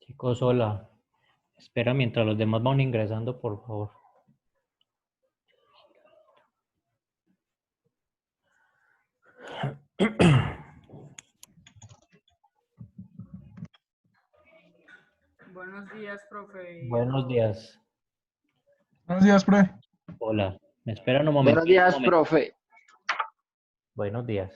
Chicos, hola. Espera mientras los demás van ingresando, por favor. Buenos días, profe. Buenos días. Buenos días, profe. Hola. ¿Me esperan un Buenos momento? días, profe. Buenos días.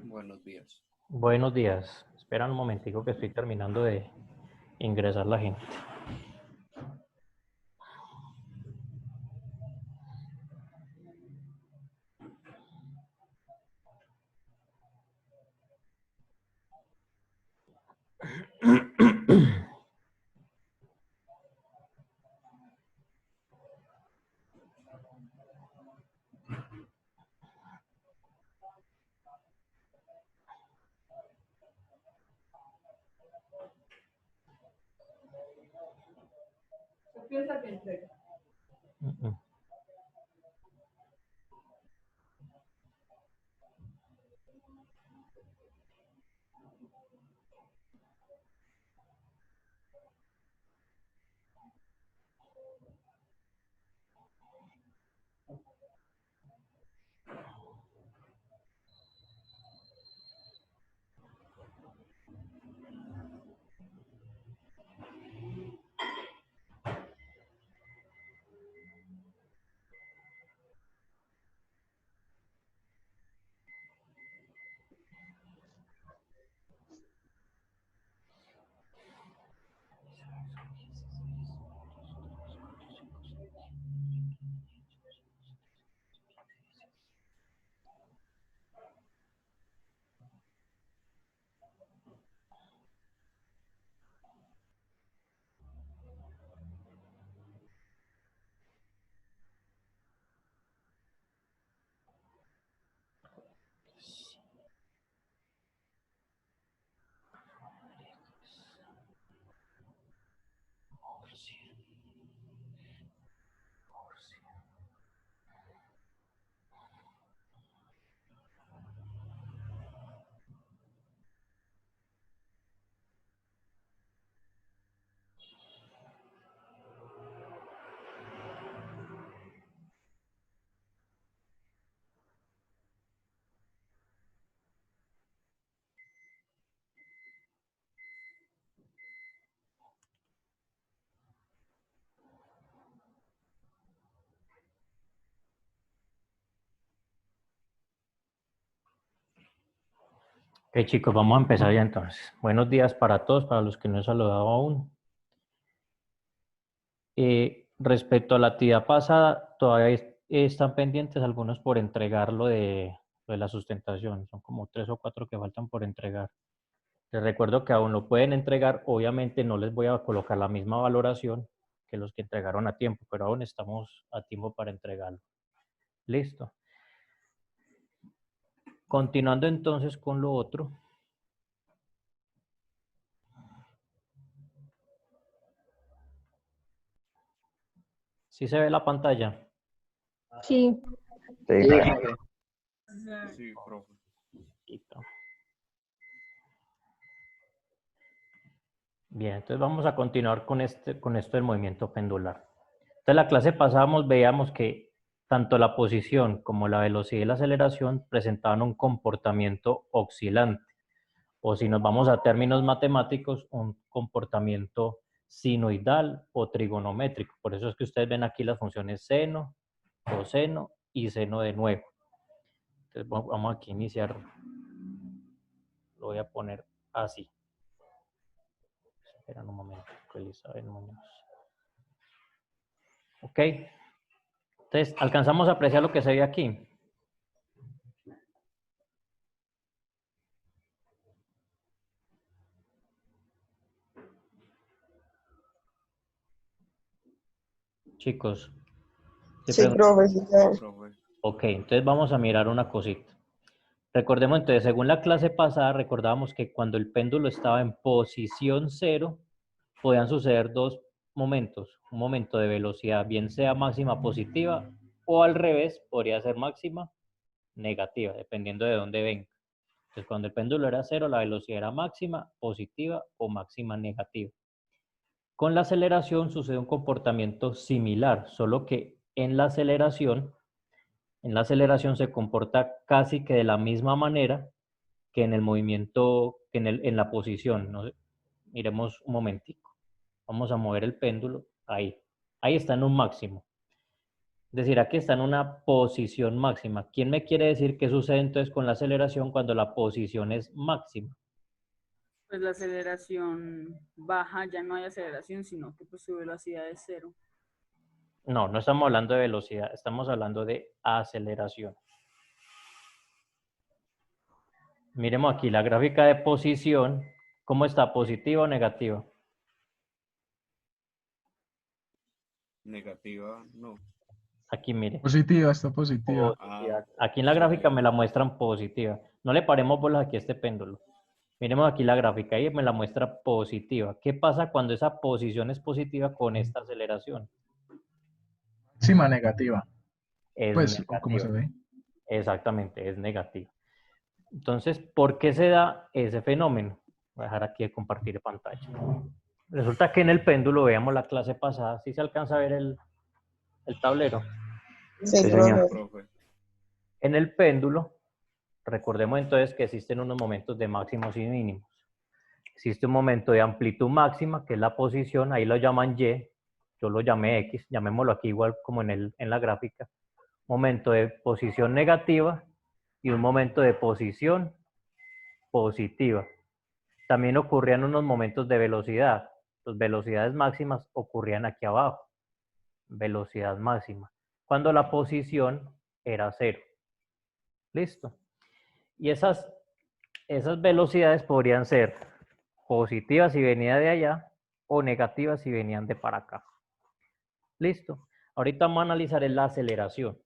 Buenos días. Buenos días. Esperan un momentico que estoy terminando de ingresar la gente. Empieza que entrega. Ok, chicos, vamos a empezar ya entonces. Buenos días para todos, para los que no he saludado aún. Respecto a la actividad pasada, todavía están pendientes algunos por entregar lo de la sustentación. Son como 3 o 4 que faltan por entregar. Les recuerdo que aún lo pueden entregar. Obviamente no les voy a colocar la misma valoración que los que entregaron a tiempo, pero aún estamos a tiempo para entregarlo. Listo. Continuando entonces con lo otro. ¿Sí se ve la pantalla? Sí. Sí, profe. Sí, profe. Listo. Bien, entonces vamos a continuar con esto del movimiento pendular. Entonces, la clase pasada veíamos que tanto la posición como la velocidad y la aceleración presentaban un comportamiento oscilante. O si nos vamos a términos matemáticos, un comportamiento sinoidal o trigonométrico. Por eso es que ustedes ven aquí las funciones seno, coseno y seno de nuevo. Entonces vamos aquí a iniciar. Lo voy a poner así. Espera un momento, Elizabeth Muñoz. Ok. Entonces, ¿alcanzamos a apreciar lo que se ve aquí? Chicos. Sí, profe, sí, claro. Profe. Ok, entonces vamos a mirar una cosita. Recordemos entonces, según la clase pasada, recordábamos que cuando el péndulo estaba en posición cero, podían suceder dos momentos. Un momento de velocidad, bien sea máxima positiva, o al revés, podría ser máxima negativa, dependiendo de dónde venga. Entonces, cuando el péndulo era cero, la velocidad era máxima positiva o máxima negativa. Con la aceleración sucede un comportamiento similar, solo que en la aceleración se comporta casi que de la misma manera que en el movimiento, que en la posición, ¿no? Miremos un momentico. Vamos a mover el péndulo ahí. Ahí está en un máximo. Es decir, aquí está en una posición máxima. ¿Quién me quiere decir qué sucede entonces con la aceleración cuando la posición es máxima? Pues la aceleración baja, ya no hay aceleración, sino que pues su velocidad es cero. No, no estamos hablando de velocidad, estamos hablando de aceleración. Miremos aquí la gráfica de posición. ¿Cómo está? ¿Positiva o negativa? Negativa, no. Aquí mire. Positiva, está positiva. Positiva. Aquí en la gráfica me la muestran positiva. No le paremos bolas aquí a este péndulo. Miremos aquí la gráfica y me la muestra positiva. ¿Qué pasa cuando esa posición es positiva con esta aceleración? Máxima negativa. Es Pues, como negativa. se ve. Exactamente, es negativa. Entonces, ¿por qué se da ese fenómeno? Voy a dejar aquí de compartir pantalla. Resulta que en el péndulo, veamos la clase pasada, ¿sí se alcanza a ver el tablero? Sí, Sí, señor. profe. Profe. En el péndulo, recordemos entonces que existen unos momentos de máximos y mínimos. Existe un momento de amplitud máxima, que es la posición, ahí lo llaman Y, yo lo llamé X, llamémoslo aquí igual como en la gráfica. Momento de posición negativa y un momento de posición positiva. También ocurrían unos momentos de velocidad. Las velocidades máximas ocurrían aquí abajo. Velocidad máxima. Cuando la posición era cero. Listo. Y esas velocidades podrían ser positivas si venía de allá o negativas si venían de para acá. Listo. Ahorita vamos a analizar la aceleración.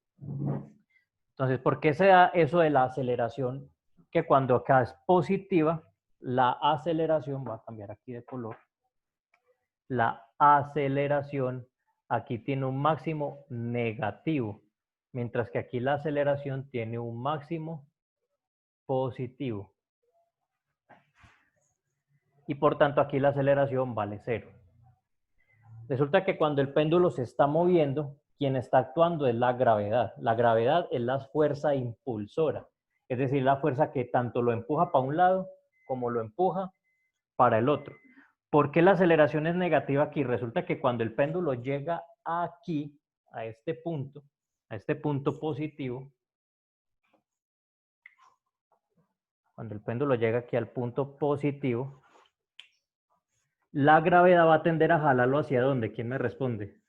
Entonces, ¿por qué se da eso de la aceleración? Que cuando acá es positiva, la aceleración, va a cambiar aquí de color, la aceleración aquí tiene un máximo negativo, mientras que aquí la aceleración tiene un máximo positivo. Y por tanto aquí la aceleración vale cero. Resulta que cuando el péndulo se está moviendo, quien está actuando es la gravedad. La gravedad es la fuerza impulsora, es decir, la fuerza que tanto lo empuja para un lado como lo empuja para el otro. ¿Por qué la aceleración es negativa aquí? Resulta que cuando el péndulo llega aquí, a este punto positivo, cuando el péndulo llega aquí al punto positivo, la gravedad va a tender a jalarlo hacia dónde. ¿Quién me responde?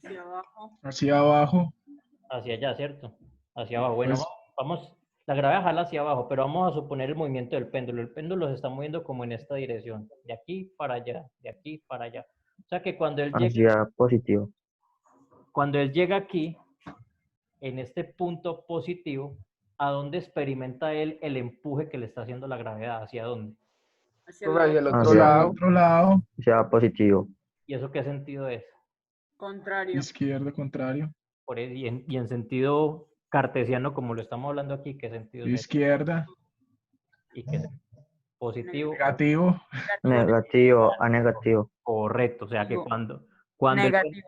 Hacia abajo. Hacia abajo. Hacia allá, ¿cierto? Hacia abajo. Bueno, Pues, vamos, la gravedad jala hacia abajo, pero vamos a suponer el movimiento del péndulo. El péndulo se está moviendo como en esta dirección, de aquí para allá, de aquí para allá. O sea que Hacia positivo. cuando él llega aquí, en este punto positivo, ¿a dónde experimenta él el empuje que le está haciendo la gravedad? ¿Hacia dónde? Hacia el Profe, y lado el otro Hacia- al lado, otro lado, Hacia positivo. ¿Y eso qué sentido es? contrario. izquierdo, contrario. Y en sentido cartesiano, como lo estamos hablando aquí, ¿qué sentido es ese? Izquierda, ¿Y qué es? Positivo. negativo. Negativo a negativo. Correcto, o sea que Digo, cuando negativo.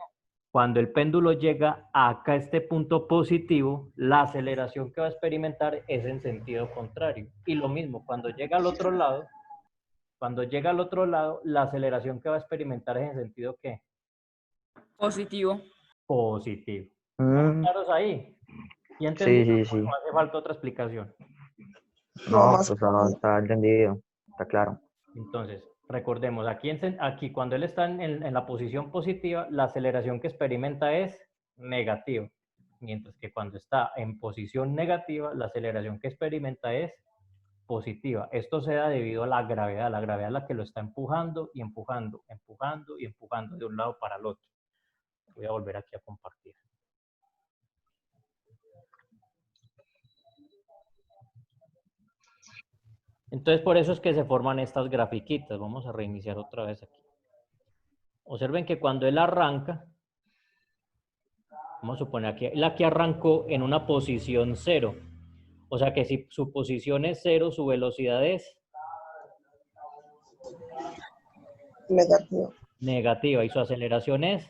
Cuando el péndulo llega acá a este punto positivo, la aceleración que va a experimentar es en sentido contrario. Y lo mismo, cuando llega al otro lado, la aceleración que va a experimentar es en sentido ¿qué? Positivo. Positivo. Mm, ¿Claros ahí? ¿Y sí, entendido? sí, sí. ¿O hace falta otra explicación? No, No, más pues está entendido. Está claro. Entonces, recordemos, aquí cuando él está en la posición positiva, la aceleración que experimenta es negativa. Mientras que cuando está en posición negativa, la aceleración que experimenta es positiva. Esto se da debido a la gravedad. La gravedad es la que lo está empujando y empujando, empujando y empujando de un lado para el otro. Voy a volver aquí a compartir. Entonces, por eso es que se forman estas grafiquitas. Vamos a reiniciar otra vez aquí. Observen que cuando él arranca, vamos a suponer aquí, él aquí arrancó en una posición 0. O sea que si su posición es 0, su velocidad es negativo. negativa y su aceleración es,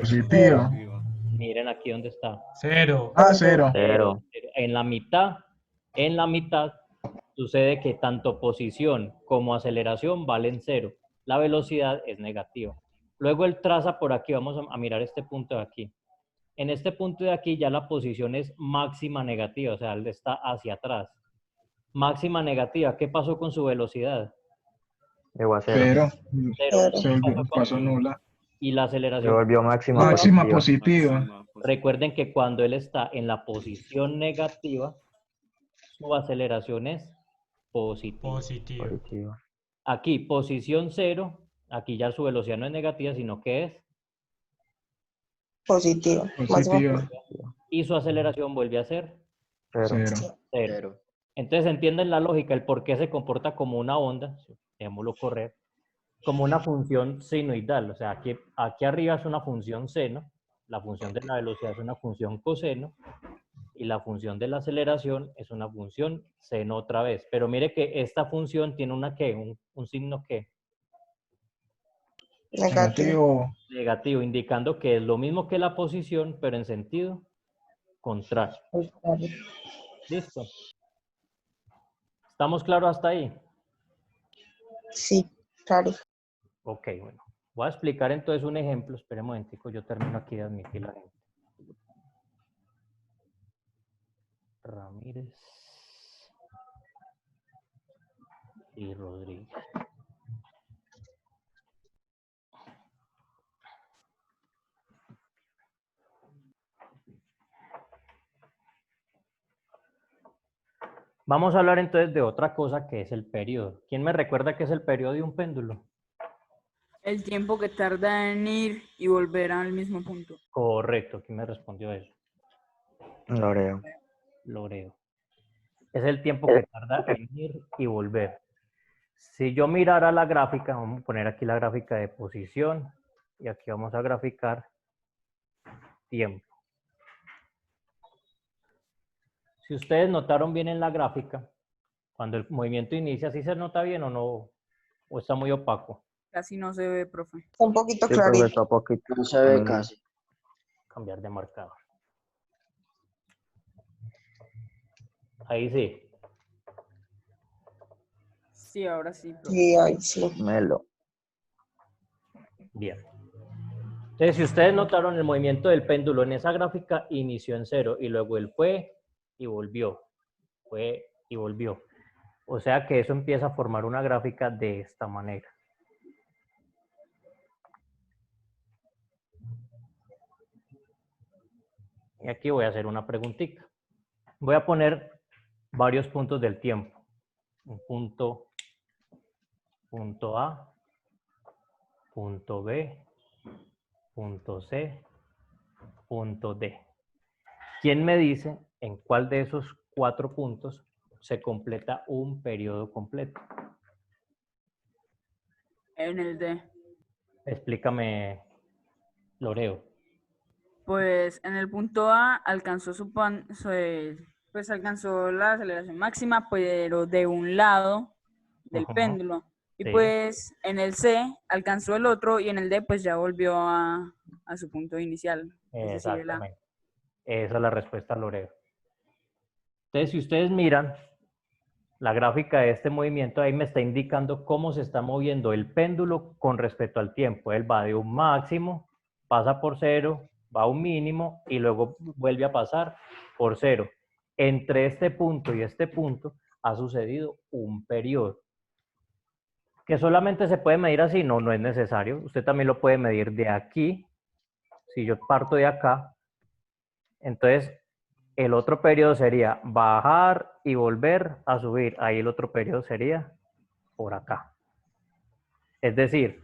Positivo. miren aquí dónde está. Cero. Ah, 0. Cero. En la mitad sucede que tanto posición como aceleración valen 0. La velocidad es negativa. Luego él traza por aquí, vamos a mirar este punto de aquí. En este punto de aquí ya la posición es máxima negativa, o sea, él está hacia atrás. Máxima negativa, ¿qué pasó con su velocidad? Llegó a cero. 0. Cero. Se pasó nula. Y la Se aceleración. volvió máxima Máxima positiva. positiva. Recuerden que cuando él está en la posición negativa, su aceleración es positiva. Positivo. Positivo. Aquí, posición 0, aquí ya su velocidad no es negativa, sino que es, Positivo. Positivo. y su aceleración vuelve a ser Cero. 0. 0. Entonces entienden la lógica, el por qué se comporta como una onda, dejémoslo correr, como una función senoidal. O sea, aquí arriba es una función seno, la función de la velocidad es una función coseno, y la función de la aceleración es una función seno otra vez. Pero mire que esta función tiene una ¿qué? Un signo ¿qué? Negativo. Negativo, indicando que es lo mismo que la posición, pero en sentido contrario. ¿Listo? ¿Estamos claros hasta ahí? Sí, claro. Ok, bueno. Voy a explicar entonces un ejemplo. Espera un momentico, yo termino aquí de admitir la gente. Ramírez y Rodríguez. Vamos a hablar entonces de otra cosa que es el periodo. ¿Quién me recuerda qué es el periodo de un péndulo? El tiempo que tarda en ir y volver al mismo punto. Correcto, ¿quién me respondió eso? Loreo. Loreo. Es el tiempo que tarda en ir y volver. Si yo mirara la gráfica, vamos a poner aquí la gráfica de posición y aquí vamos a graficar tiempo. Si ustedes notaron bien en la gráfica, cuando el movimiento inicia, ¿sí se nota bien o no? ¿O está muy opaco? Casi no se ve, profe. Un poquito Sí, porque clarito. está poquito. No se ve casi. Cambiar de marcador. Ahí sí. Sí, ahora sí, profe. Sí, ahí sí. Melo. Bien. Entonces, si ustedes notaron el movimiento del péndulo en esa gráfica, inició en 0 y luego él fue y volvió. Fue y volvió. O sea que eso empieza a formar una gráfica de esta manera. Y aquí voy a hacer una preguntita. Voy a poner varios puntos del tiempo. Un punto A, punto B, punto C, punto D. ¿Quién me dice en cuál de esos 4 puntos se completa un periodo completo? En el D. Explícame, Loreo. Pues en el punto A alcanzó pues alcanzó la aceleración máxima, pero de un lado del Ajá. péndulo. Y Sí. pues en el C alcanzó el otro y en el D pues ya volvió a a su punto inicial. Es decir, el A. Exactamente. Esa es la respuesta, Loreo. Entonces, si ustedes miran la gráfica de este movimiento, ahí me está indicando cómo se está moviendo el péndulo con respecto al tiempo. Él va de un máximo, pasa por 0, va a un mínimo y luego vuelve a pasar por 0. Entre este punto y este punto ha sucedido un periodo. ¿Que solamente se puede medir así? No, no es necesario. Usted también lo puede medir de aquí. Si yo parto de acá, entonces el otro periodo sería bajar y volver a subir. Ahí el otro periodo sería por acá. Es decir,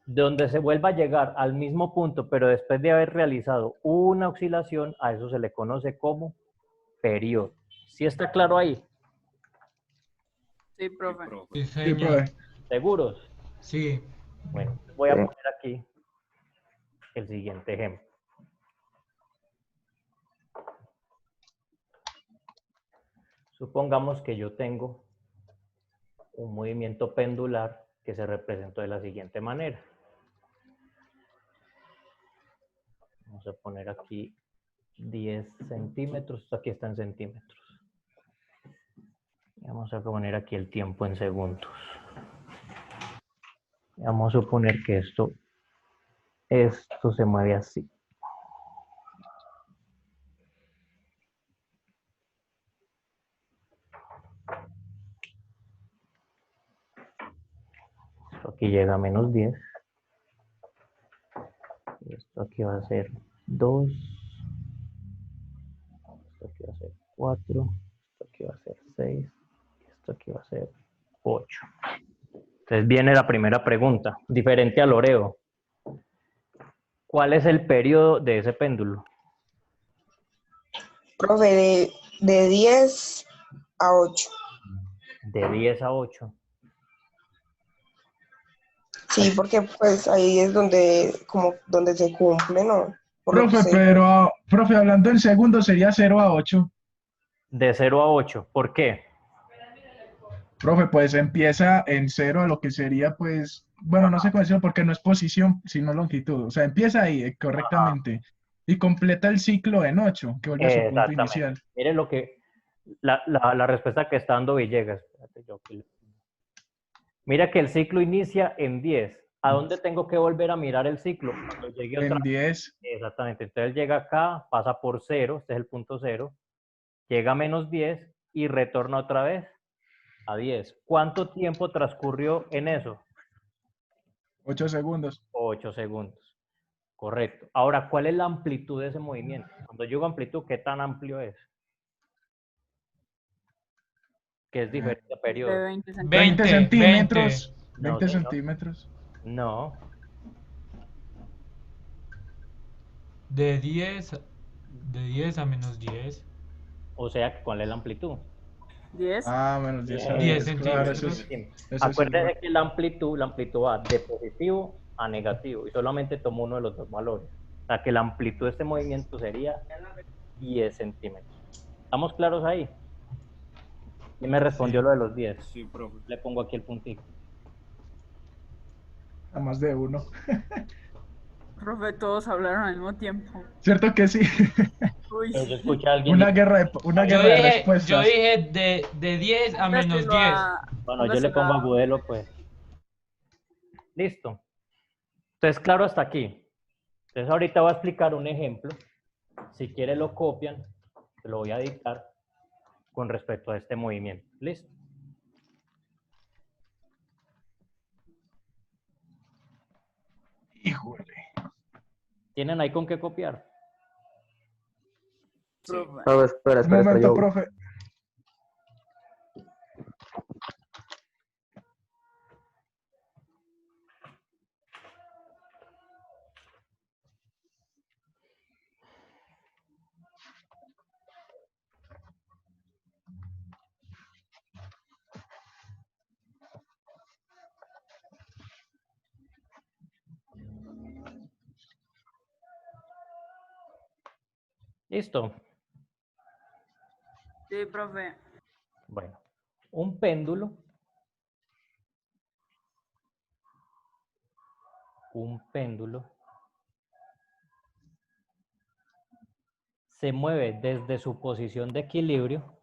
donde se vuelva a llegar al mismo punto, pero después de haber realizado una oscilación, a eso se le conoce como periodo. ¿Sí está claro ahí? Sí, profe. Sí, Sí, señor. profe. ¿Seguros? Sí. Bueno, voy a Sí. poner aquí el siguiente ejemplo. Supongamos que yo tengo un movimiento pendular que se representó de la siguiente manera. Vamos a poner aquí 10 centímetros, esto aquí está en centímetros. Vamos a poner aquí el tiempo en segundos. Vamos a suponer que esto se mueve así. Esto aquí llega a menos 10. Y esto aquí va a ser 2. Esto aquí va a ser 4. Esto aquí va a ser 6. Esto aquí va a ser 8. Entonces viene la primera pregunta, diferente al Oreo. ¿Cuál es el periodo de ese péndulo? Profe, de 10 a 8. De 10 a 8. Sí, porque pues ahí es donde se cumple, ¿no? Por lo que Profe, sé. pero, profe, hablando en segundos sería 0 a 8. De 0 a 8. ¿Por qué? Profe, pues empieza en 0 a lo que sería, pues, bueno, no sé cómo decirlo porque no es posición, sino longitud. O sea, empieza ahí Ajá. correctamente y completa el ciclo en 8, que vuelve a su punto Exactamente. inicial. Miren lo que la respuesta que está dando Villegas. Espérate, mira que el ciclo inicia en 10. ¿A dónde tengo que volver a mirar el ciclo? Cuando llegue otra En 10, vez. Exactamente. Entonces llega acá, pasa por 0, este es el punto 0, llega a menos 10 y retorna otra vez a 10. ¿Cuánto tiempo transcurrió en eso? 8 segundos. 8 segundos. Correcto. Ahora, ¿cuál es la amplitud de ese movimiento? Cuando digo amplitud, ¿qué tan amplio es? Que es diferente a De periodo. 20 centímetros. 20 20. centímetros. No, 20 señor. centímetros. No. De 10 a menos 10. O sea, ¿cuál es la amplitud? 10. Ah, menos 10 a 10 10. Claro, centímetros. eso es igual. Acuérdense que la amplitud va de positivo a negativo y solamente tomo uno de los dos valores. O sea, que la amplitud de este movimiento sería 10 centímetros. ¿Estamos claros ahí? ¿Quién me respondió Sí. lo de los 10? Sí, profe. Le pongo aquí el puntito. A más de uno. Profe, todos hablaron al mismo tiempo. ¿Cierto que sí? Uy. Yo escuché a alguien Una diciendo, guerra de Yo respuestas. dije de 10 a menos Póngaselo 10. bueno, yo le pongo a Agudelo, pues. Listo. Entonces, claro hasta aquí. Entonces, ahorita voy a explicar un ejemplo. Si quiere lo copian, se lo voy a dictar con respecto a este movimiento. ¿Listo? Híjole. ¿Tienen ahí con qué copiar? Profe. No, espera, Un espera, espera, momento, yo. profe. Listo. Sí, profe. Bueno, un péndulo se mueve desde su posición de equilibrio.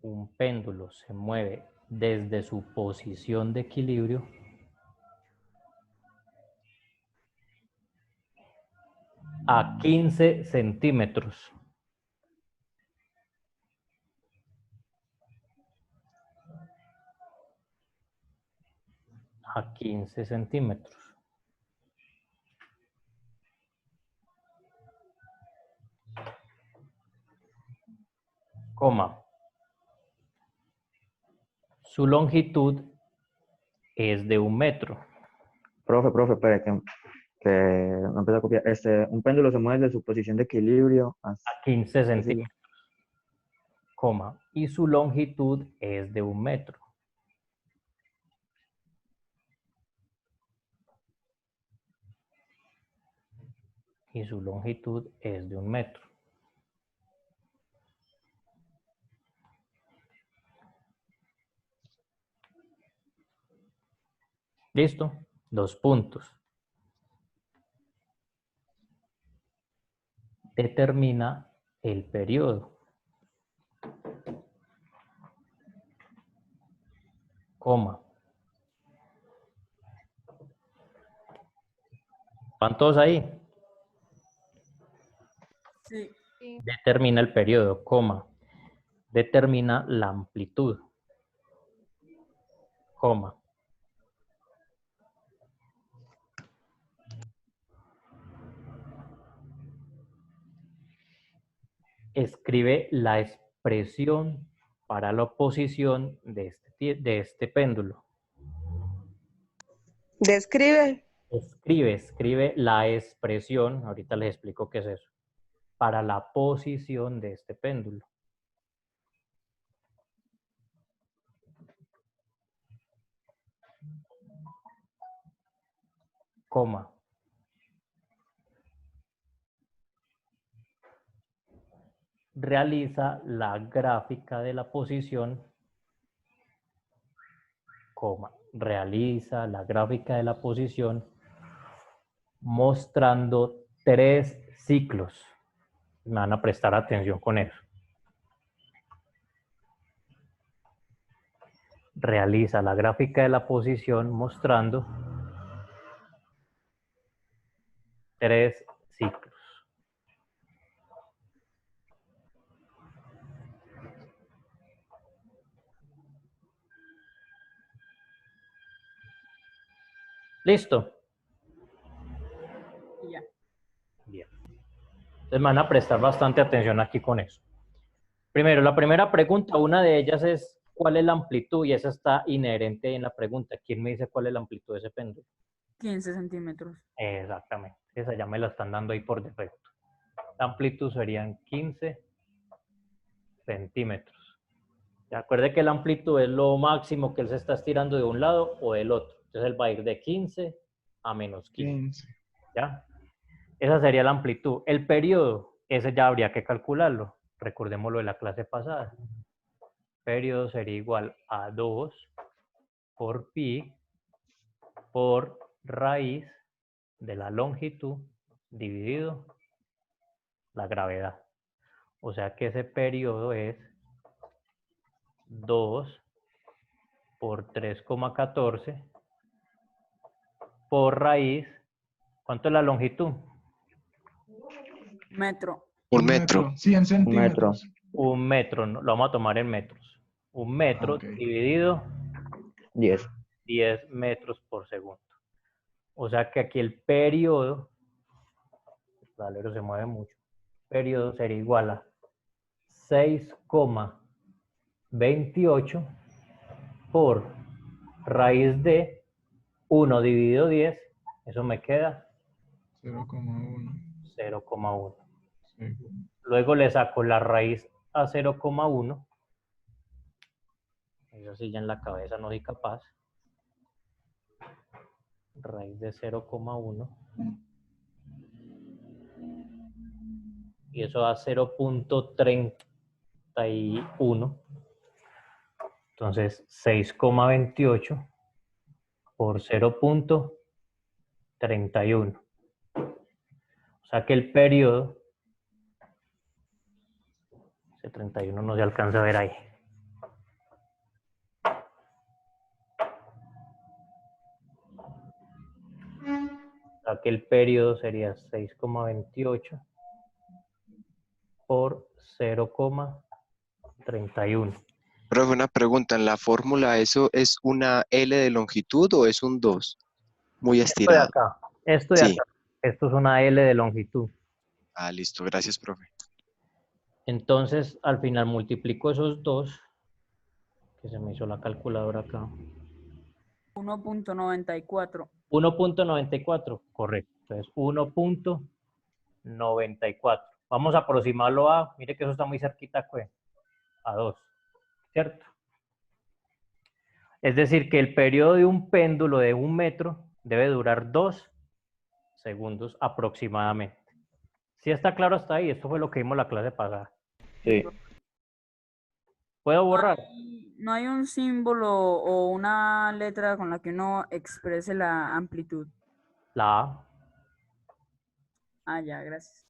Un péndulo se mueve desde su posición de equilibrio a 15 centímetros. A 15 centímetros. Coma. Su longitud es de 1 metro. Profe, espere, que no empieza a copiar. Un péndulo se mueve de su posición de equilibrio A 15 centímetros. Coma. Y su longitud es de 1 metro. Y su longitud es de 1 metro. ¿Listo? 2 puntos. Determina el periodo. Coma. ¿Van todos ahí? Sí. Determina el periodo, coma. Determina la amplitud, coma. Escribe la expresión para la oposición de este péndulo. Describe. Escribe la expresión, ahorita les explico qué es eso, para la posición de este péndulo. Coma. Realiza la gráfica de la posición, coma. Realiza la gráfica de la posición mostrando 3 ciclos. Me van a prestar atención con eso. Realiza la gráfica de la posición mostrando 3 ciclos. ¿Listo? Ya. Bien. Entonces me van a prestar bastante atención aquí con eso. Primero, la primera pregunta, una de ellas es ¿cuál es la amplitud? Y esa está inherente en la pregunta. ¿Quién me dice cuál es la amplitud de ese péndulo? 15 centímetros. Exactamente. Esa ya me la están dando ahí por defecto. La amplitud serían 15 centímetros. Acuerde que la amplitud es lo máximo que él se está estirando de un lado o del otro. Entonces él va a ir de 15 a menos 15. ¿Ya? Esa sería la amplitud. El periodo, ese ya habría que calcularlo. Recordemos lo de la clase pasada. Periodo sería igual a 2 por pi por raíz de la longitud dividido la gravedad. O sea que ese periodo es 2 por 3,14 por raíz. ¿Cuánto es la longitud? Metro. 1 metro. 100 Un metro. centímetros. 1 metro, lo vamos a tomar en metros. 1 metro Ok. dividido 10. 10 metros por segundo. O sea que aquí el periodo, el tablero se mueve mucho, periodo sería igual a 6,28 por raíz de 1 dividido 10, eso me queda 0,1. 0,1. Segundo. Luego le saco la raíz a 0,1. Eso sí, ya en la cabeza no soy capaz. Raíz de 0,1. Y eso da 0,31. Entonces, 6,28 por 0,31. sea que el periodo, ese 31 no se alcanza a ver ahí. O sea que el periodo sería 6,28 por 0,31. Profe, una pregunta, ¿en la fórmula eso es una L de longitud o es un 2? Muy Esto de estirado. acá, esto de Sí. acá, esto es una L de longitud. Ah, listo, gracias, profe. Entonces, al final multiplico esos dos, que se me hizo la calculadora acá. 1.94. 1.94, correcto. Entonces, 1.94. Vamos a aproximarlo a, mire que eso está muy cerquita, a 2, ¿cierto? Es decir, que el periodo de un péndulo de 1 metro debe durar 2 segundos aproximadamente. ¿Sí está claro hasta ahí? Esto fue lo que vimos la clase pasada. Sí. ¿Puedo borrar? No hay un símbolo o una letra con la que uno exprese la amplitud. La A. Ah, ya, gracias.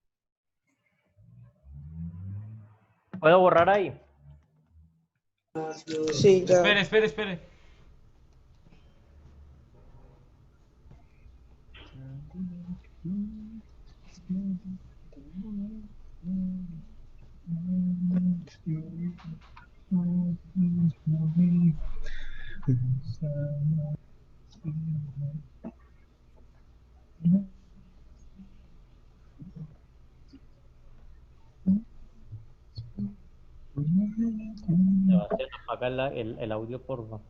¿Puedo borrar ahí? Sí, ya. Espere. Sebastián, apaga el audio, por favor.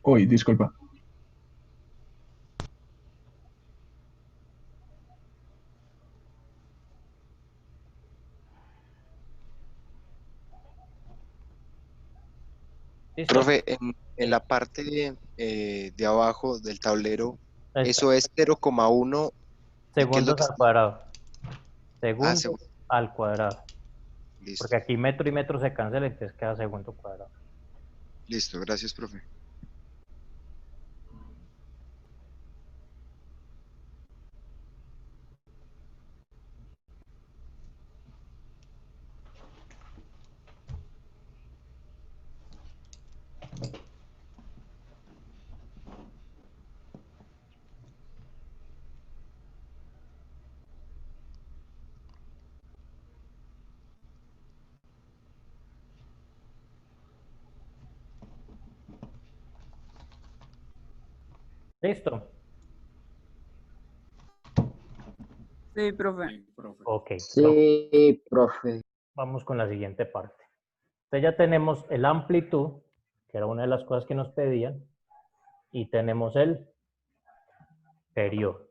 Uy, disculpa. ¿Listo? Profe, en la parte de abajo del tablero, Ahí está. eso es 0,1. ¿Y qué es lo Segundos que al está? cuadrado. Ah, Segundos al cuadrado. listo. Porque aquí metro y metro se cancela, entonces queda segundo cuadrado. Listo, gracias, profe. ¿Listo? Sí, profe. Sí, profe. Ok. Sí, profe. Vamos con la siguiente parte. Entonces ya tenemos el amplitud, que era una de las cosas que nos pedían, y tenemos el periodo.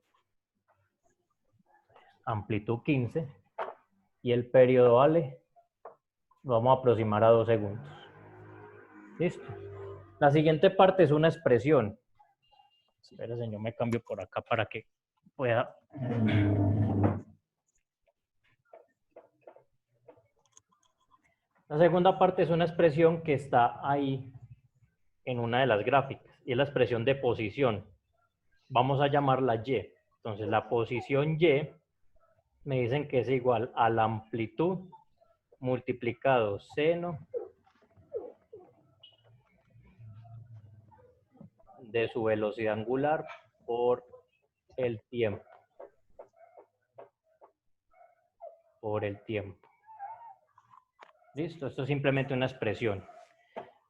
Amplitud 15 y el periodo vale, lo vamos a aproximar a 2 segundos. Listo. La siguiente parte es una expresión. Espérense, yo me cambio por acá para que pueda. La segunda parte es una expresión que está ahí en una de las gráficas y es la expresión de posición. Vamos a llamarla Y. Entonces la posición Y me dicen que es igual a la amplitud multiplicado seno de su velocidad angular por el tiempo. Listo, esto es simplemente una expresión.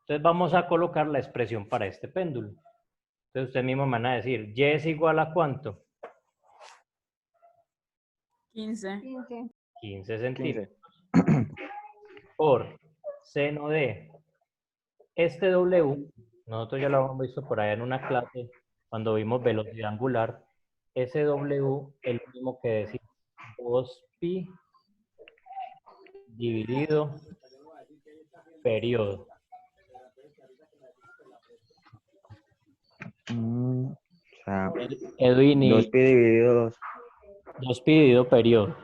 Entonces vamos a colocar la expresión para este péndulo. Entonces ustedes mismos me van a decir, Y es igual a ¿cuánto? 15. 15 centímetros. Por seno de este W, nosotros ya lo hemos visto por allá en una clase, cuando vimos velocidad angular, ese W es lo mismo que decir 2pi dividido periodo. O sea, Edwin, 2pi dividido 2. 2pi dividido periodo.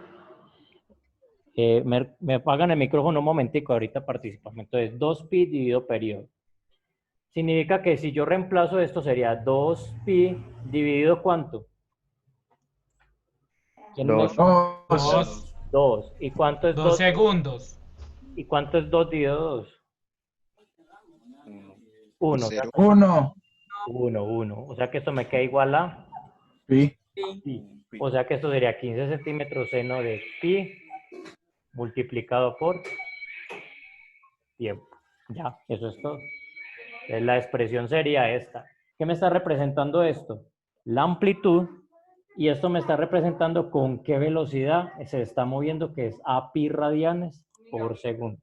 Me apagan el micrófono un momentico, ahorita participamos. Entonces, 2pi dividido periodo. Significa que si yo reemplazo esto sería 2pi dividido ¿cuánto? ¿Quién Dos. me- Dos. 2. 2. ¿Y cuánto es 2 2? segundos. ¿Y cuánto es 2 dividido 2? 1. 1. Cero. 1. 1, 1. O sea que esto me queda igual a Pi. Sí. pi. O sea que esto sería 15 centímetros seno de pi multiplicado por tiempo. Ya, eso es todo. Entonces, la expresión sería esta. ¿Qué me está representando esto? La amplitud, y esto me está representando con qué velocidad se está moviendo, que es a pi radianes por segundo.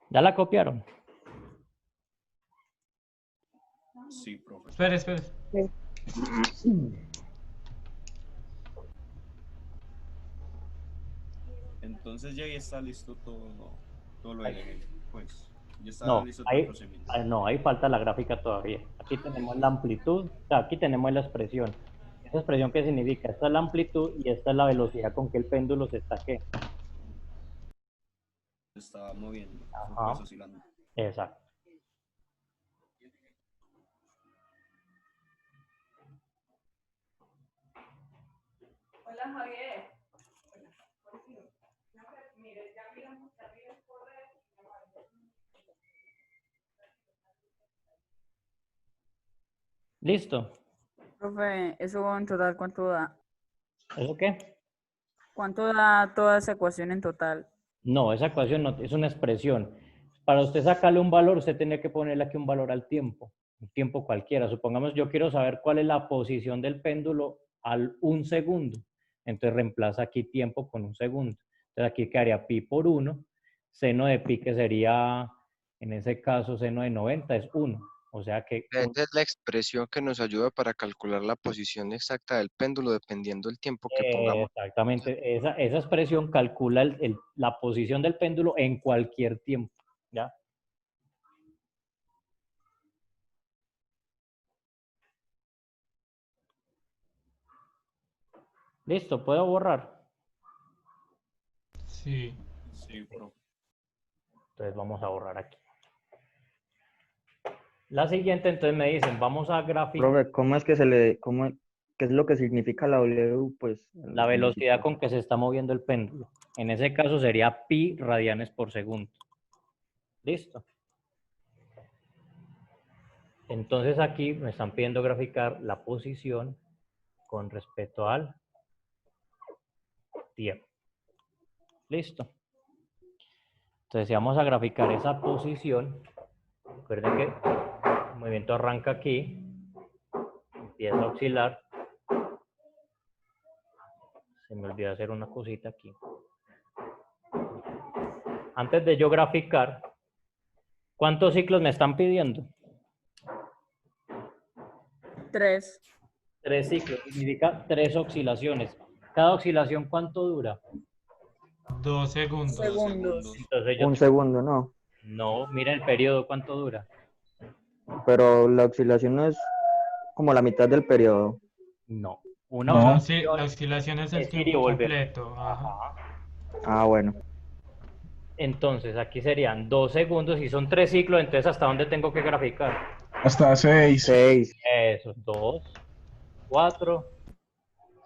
¿Ya la copiaron? Sí, profe. Espera, espera. Entonces ya ahí está listo todo lo de, pues, ya está No, listo todo el procedimiento. no, ahí falta la gráfica todavía. Aquí tenemos la amplitud, o sea, aquí tenemos la expresión. ¿Esa expresión qué significa? Esta es la amplitud y esta es la velocidad con que el péndulo se está, ¿qué? Se está moviendo, Ajá. pues oscilando. Exacto. Hola, Javier. ¿Listo? Profe, ¿eso en total cuánto da? ¿Eso qué? ¿Cuánto da toda esa ecuación en total? No, esa ecuación no, es una expresión. Para usted sacarle un valor, usted tiene que ponerle aquí un valor al tiempo, un tiempo cualquiera. Supongamos, yo quiero saber cuál es la posición del péndulo al 1 segundo. Entonces reemplaza aquí tiempo con 1 segundo. Entonces aquí quedaría pi por 1. Seno de pi, que sería, en ese caso, seno de 90 es 1. O sea que Esa es la expresión que nos ayuda para calcular la posición exacta del péndulo dependiendo del tiempo que pongamos. exactamente, esa expresión calcula la posición del péndulo en cualquier tiempo, ¿ya? Listo, ¿puedo borrar? Sí. Sí, profe. Entonces vamos a borrar aquí. La siguiente, entonces me dicen, vamos a graficar Profe, ¿cómo es que qué es lo que significa la W? Pues, la velocidad con que se está moviendo el péndulo. En ese caso sería pi radianes por segundo. Listo. Entonces aquí me están pidiendo graficar la posición con respecto al tiempo. Listo. Entonces, si vamos a graficar esa posición, recuerden que el movimiento arranca aquí, empieza a oscilar. Se me olvidó hacer una cosita aquí. Antes de yo graficar, ¿cuántos ciclos me están pidiendo? 3. 3 ciclos, significa 3 oscilaciones. ¿Cada oscilación cuánto dura? 2 segundos. Segundos. Entonces yo Un segundo, no. no, mira el periodo, ¿cuánto dura? Pero la oscilación no es como la mitad del periodo. No. Una No. oscilación La oscilación es el es ir y tiempo volver. completo. Ajá. Ajá. Ah, bueno. Entonces aquí serían 2 segundos y son 3 ciclos, entonces ¿hasta dónde tengo que graficar? Hasta 6. 6. Eso, 2, 4,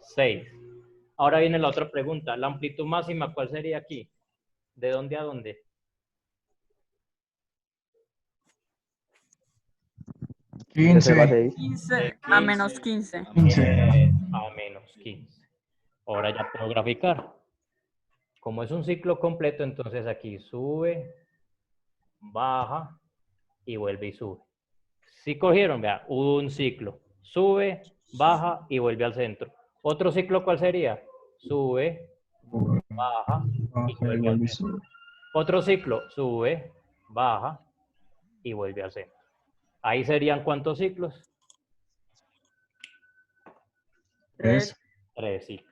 6. Ahora viene la otra pregunta. ¿La amplitud máxima cuál sería aquí? ¿De dónde a dónde? 15. 6. 15 a menos 15. 15. A menos 15. Ahora ya puedo graficar. Como es un ciclo completo, entonces aquí sube, baja y vuelve y sube. Si cogieron, vea, un ciclo. Sube, baja y vuelve al centro. ¿Otro ciclo cuál sería? Sube, baja y vuelve al centro. Otro ciclo, sube, baja y vuelve al centro. Ahí serían ¿cuántos ciclos? 3. 3 ciclos.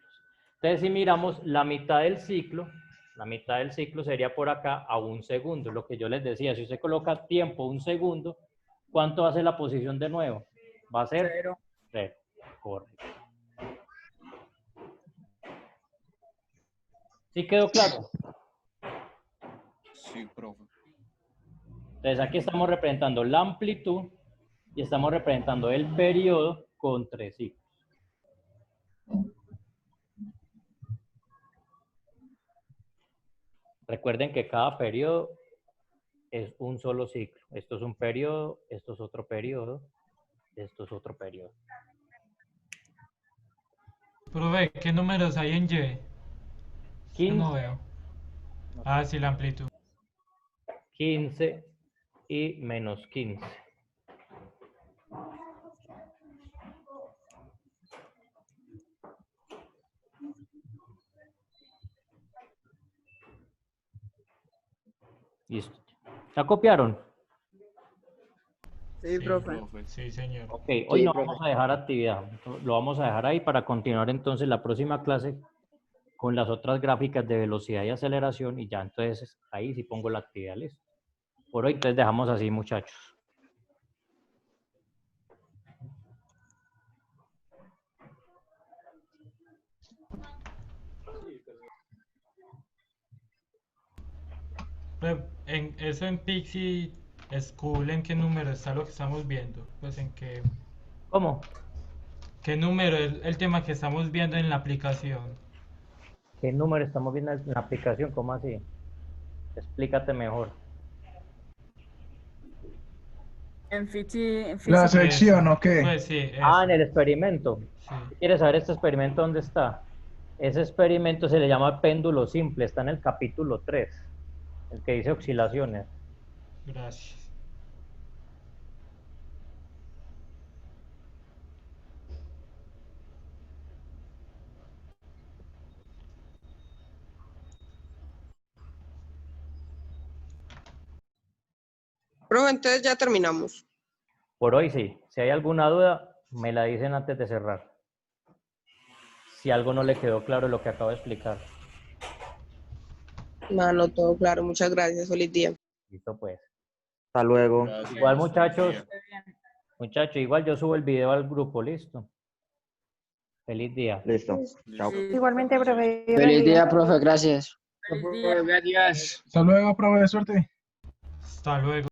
Entonces, si miramos la mitad del ciclo sería por acá a 1 segundo. Lo que yo les decía, si usted coloca tiempo 1 segundo, ¿cuánto hace la posición de nuevo? Va a ser 0. 0. Correcto. ¿Sí quedó claro? Sí, profe. Entonces aquí estamos representando la amplitud y estamos representando el periodo con 3 ciclos. Recuerden que cada periodo es un solo ciclo. Esto es un periodo, esto es otro periodo, esto es otro periodo. Profe, ¿qué números hay en Y? Yo 15, no veo. Ah, sí, la amplitud. 15 y menos 15. Listo. ¿La copiaron? Sí, profe. Sí, señor. Ok, hoy Sí, no profe. vamos a dejar actividad. Lo vamos a dejar ahí para continuar entonces la próxima clase con las otras gráficas de velocidad y aceleración y ya entonces ahí sí pongo la actividad, listo. Por hoy entonces dejamos así, muchachos. Eso en Pixie School, ¿en qué número está lo que estamos viendo? Pues en ¿Cómo? qué número es el tema que estamos viendo en la aplicación. ¿Qué número estamos viendo en la aplicación? ¿Cómo así? Explícate mejor. En La física. sección, ¿o qué? Pues sí, Ah, eso. en el experimento. Sí. ¿Quieres saber este experimento dónde está? Ese experimento se le llama péndulo simple, está en el capítulo 3, el que dice oscilaciones. Gracias. Profe, entonces ya terminamos. Por hoy sí. Si hay alguna duda, me la dicen antes de cerrar. Si algo no le quedó claro lo que acabo de explicar. No, todo claro. Muchas gracias. Feliz día. Listo, pues. Hasta luego. Gracias. Igual, Feliz muchachos, día. muchachos, igual yo subo el video al grupo, listo. Feliz día. Listo. Chao. Listo. Igualmente, profe. Feliz día, profe, gracias. Feliz día. Gracias. Hasta luego, profe, suerte. Hasta luego.